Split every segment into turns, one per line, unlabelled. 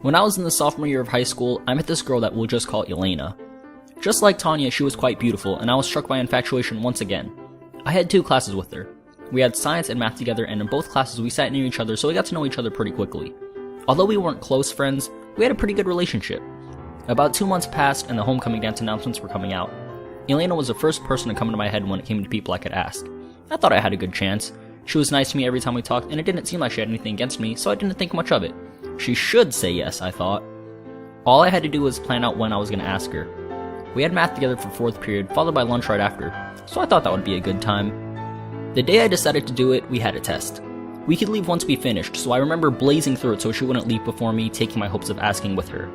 When I was in the sophomore year of high school, I met this girl that we'll just call Elena. Just like Tanya, she was quite beautiful, and I was struck by infatuation once again. I had 2 classes with her. We had science and math together, and in both classes we sat near each other, so we got to know each other pretty quickly. Although we weren't close friends, we had a pretty good relationship. About 2 months passed, and the homecoming dance announcements were coming out. Elena was the first person to come into my head when it came to people I could ask. I thought I had a good chance. She was nice to me every time we talked, and it didn't seem like she had anything against me, so I didn't think much of it. She should say yes, I thought. All I had to do was plan out when I was going to ask her. We had math together for 4th period, followed by lunch right after, so I thought that would be a good time. The day I decided to do it, we had a test. We could leave once we finished, so I remember blazing through it so she wouldn't leave before me, taking my hopes of asking with her.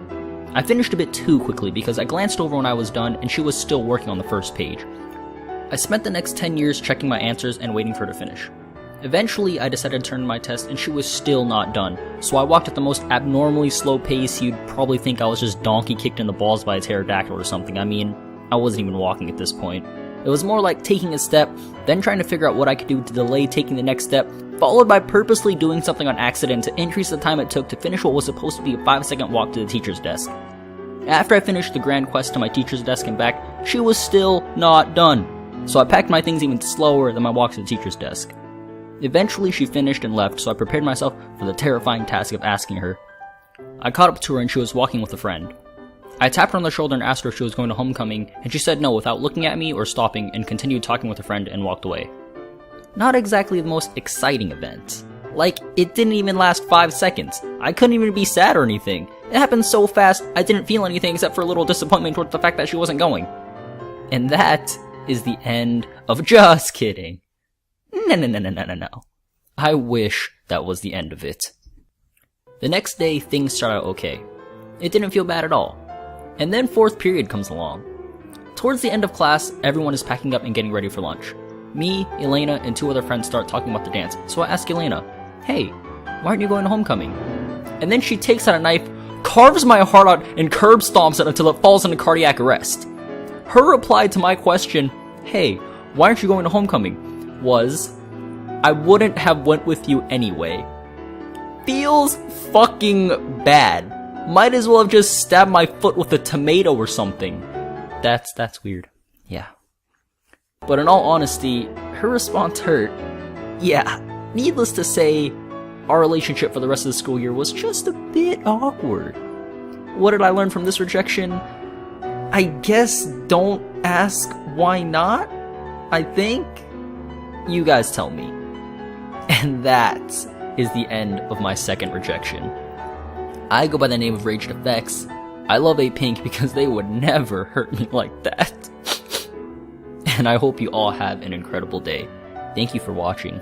I finished a bit too quickly because I glanced over when I was done and she was still working on the first page. I spent the next 10 years checking my answers and waiting for her to finish. Eventually, I decided to turn in my test and she was still not done, so I walked at the most abnormally slow pace. You'd probably think I was just donkey kicked in the balls by a pterodactyl or something. I mean, I wasn't even walking at this point. It was more like taking a step, then trying to figure out what I could do to delay taking the next step, followed by purposely doing something on accident to increase the time it took to finish what was supposed to be a 5-second walk to the teacher's desk. After I finished the grand quest to my teacher's desk and back, she was still not done, so I packed my things even slower than my walk to the teacher's desk. Eventually she finished and left, so I prepared myself for the terrifying task of asking her. I caught up to her and she was walking with a friend. I tapped her on the shoulder and asked her if she was going to homecoming, and she said no without looking at me or stopping, and continued talking with a friend and walked away. Not exactly the most exciting event. Like, it didn't even last 5 seconds. I couldn't even be sad or anything. It happened so fast, I didn't feel anything except for a little disappointment towards the fact that she wasn't going. And that is the end of— just kidding. No. I wish that was the end of it. The next day, things started out okay. It didn't feel bad at all. And then 4th period comes along. Towards the end of class, everyone is packing up and getting ready for lunch. Me, Elena, and 2 other friends start talking about the dance, so I ask Elena, "Hey, why aren't you going to homecoming?" And then she takes out a knife, carves my heart out, and curb stomps it until it falls into cardiac arrest. Her reply to my question, "Hey, why aren't you going to homecoming?" was, "I wouldn't have went with you anyway." Feels fucking bad. Might as well have just stabbed my foot with a tomato or something. That's weird. Yeah. But in all honesty, her response hurt. Yeah, needless to say, our relationship for the rest of the school year was just a bit awkward. What did I learn from this rejection? I guess don't ask why not, I think? You guys tell me. And that is the end of my second rejection. I go by the name of Raged Effects. I love A-Pink because they would never hurt me like that. And I hope you all have an incredible day. Thank you for watching.